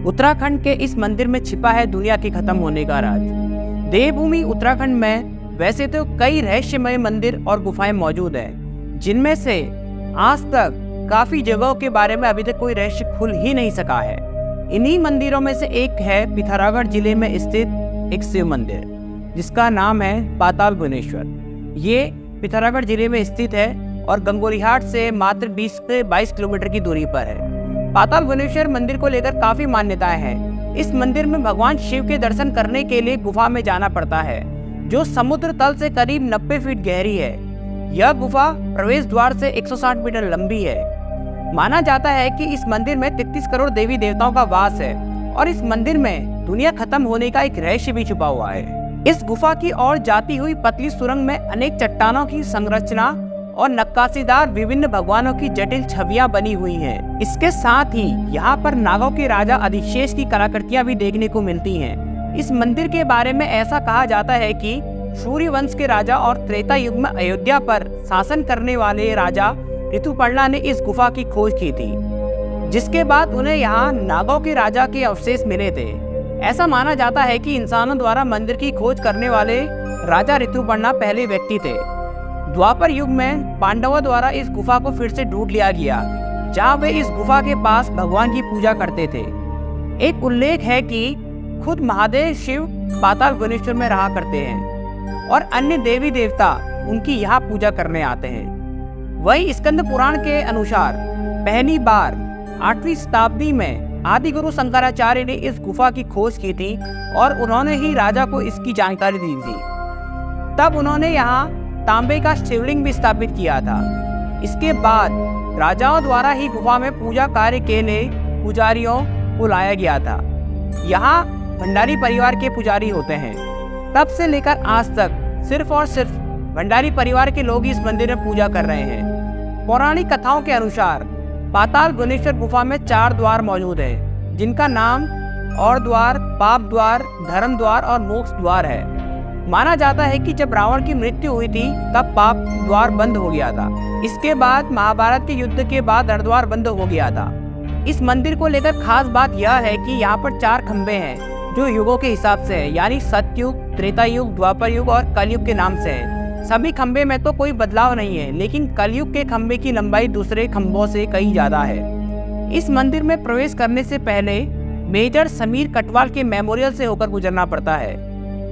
उत्तराखंड के इस मंदिर में छिपा है दुनिया के खत्म होने का राज। देवभूमि उत्तराखंड में वैसे तो कई रहस्यमय मंदिर और गुफाएं मौजूद हैं, जिनमें से आज तक काफी जगहों के बारे में अभी तक कोई रहस्य खुल ही नहीं सका है। इन्हीं मंदिरों में से एक है पिथौरागढ़ जिले में स्थित एक शिव मंदिर, जिसका नाम है पाताल भुवनेश्वर। ये पिथौरागढ़ जिले में स्थित है और गंगोलीहाट से मात्र 20 से 22 किलोमीटर की दूरी पर है। पाताल भुवनेश्वर मंदिर को लेकर काफी मान्यताएं हैं। इस मंदिर में भगवान शिव के दर्शन करने के लिए गुफा में जाना पड़ता है, जो समुद्र तल से करीब 90 फीट गहरी है। यह गुफा प्रवेश द्वार से 160 मीटर लंबी है। माना जाता है कि इस मंदिर में 33 करोड़ देवी देवताओं का वास है और इस मंदिर में दुनिया खत्म होने का एक रहस्य भी छुपा हुआ है। इस गुफा की ओर जाती हुई पतली सुरंग में अनेक चट्टानों की संरचना और नक्काशीदार विभिन्न भगवानों की जटिल छवियां बनी हुई हैं। इसके साथ ही यहाँ पर नागों के राजा अधिशेष की कलाकृतियां भी देखने को मिलती हैं। इस मंदिर के बारे में ऐसा कहा जाता है कि सूर्य वंश के राजा और त्रेता युग में अयोध्या पर शासन करने वाले राजा ऋतुपर्णा ने इस गुफा की खोज की थी, जिसके बाद उन्हें यहाँ नागों के राजा के अवशेष मिले थे। ऐसा माना जाता है कि इंसानों द्वारा मंदिर की खोज करने वाले राजा ऋतुपर्णा पहले व्यक्ति थे। द्वापर युग में पांडवों द्वारा इस गुफा को फिर से ढूंढ लिया गया, जहाँ वे इस गुफा के पास भगवान की पूजा करते थे। एक उल्लेख है कि खुद महादेव शिव पाताल भुवनेश्वर में रहा करते हैं और अन्य देवी देवता उनकी यहाँ पूजा करने आते हैं। वही स्कंद पुराण के अनुसार पहली बार 8वीं शताब्दी में आदि गुरु शंकराचार्य ने इस गुफा की खोज की थी और उन्होंने ही राजा को इसकी जानकारी दी थी। तब उन्होंने यहाँ तांबे का शिवलिंग भी स्थापित किया था। इसके बाद राजाओं द्वारा ही गुफा में पूजा कार्य के लिए पुजारियों को लाया गया था। यहाँ भंडारी परिवार के पुजारी होते हैं। तब से लेकर आज तक सिर्फ और सिर्फ भंडारी परिवार के लोग इस मंदिर में पूजा कर रहे हैं। पौराणिक कथाओं के अनुसार पाताल भुवनेश्वर गुफा में 4 द्वार मौजूद हैं, जिनका नाम और द्वार, पाप द्वार, धर्म द्वार और मोक्ष द्वार है। माना जाता है कि जब रावण की मृत्यु हुई थी तब पाप द्वार बंद हो गया था। इसके बाद महाभारत के युद्ध के बाद धर्म द्वार बंद हो गया था। इस मंदिर को लेकर खास बात यह है कि यहाँ पर 4 खंबे हैं, जो युगों के हिसाब से है, यानी सतयुग, त्रेता युग, द्वापर युग और कलयुग के नाम से है। सभी खंबे में तो कोई बदलाव नहीं है, लेकिन कलयुग के खंबे की लंबाई दूसरे खंभों से कहीं ज्यादा है। इस मंदिर में प्रवेश करने से पहले मेजर समीर कटवाल के मेमोरियल से होकर गुजरना पड़ता है।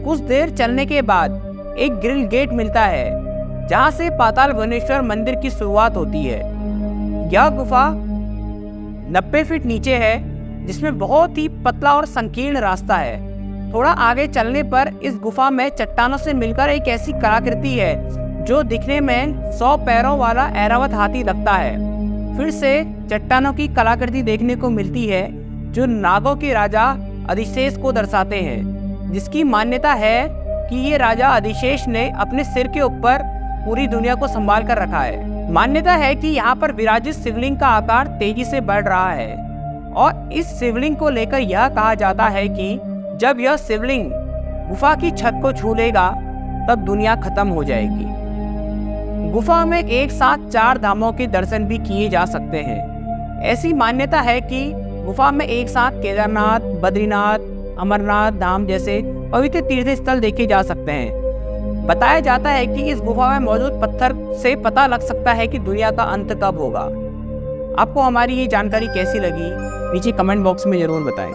कुछ देर चलने के बाद एक ग्रिल गेट मिलता है, जहां से पाताल भुवनेश्वर मंदिर की शुरुआत होती है। यह गुफा 90 फीट नीचे है, जिसमें बहुत ही पतला और संकीर्ण रास्ता है। थोड़ा आगे चलने पर इस गुफा में चट्टानों से मिलकर एक ऐसी कलाकृति है जो दिखने में 100 पैरों वाला ऐरावत हाथी लगता है। फिर से चट्टानों की कलाकृति देखने को मिलती है, जो नागों के राजा अधिशेष को दर्शाते हैं, जिसकी मान्यता है कि ये राजा अधिशेष ने अपने सिर के ऊपर पूरी दुनिया को संभाल कर रखा है। मान्यता है कि यहाँ पर विराजित शिवलिंग का आकार तेजी से बढ़ रहा है और इस शिवलिंग को लेकर यह कहा जाता है कि जब यह शिवलिंग गुफा की छत को छू लेगा तब दुनिया खत्म हो जाएगी। गुफा में एक साथ 4 धामों के दर्शन भी किए जा सकते हैं। ऐसी मान्यता है कि गुफा में एक साथ केदारनाथ, बद्रीनाथ, अमरनाथ धाम जैसे पवित्र तीर्थ स्थल देखे जा सकते हैं। बताया जाता है कि इस गुफा में मौजूद पत्थर से पता लग सकता है कि दुनिया का अंत कब होगा। आपको हमारी ये जानकारी कैसी लगी, नीचे कमेंट बॉक्स में जरूर बताएं।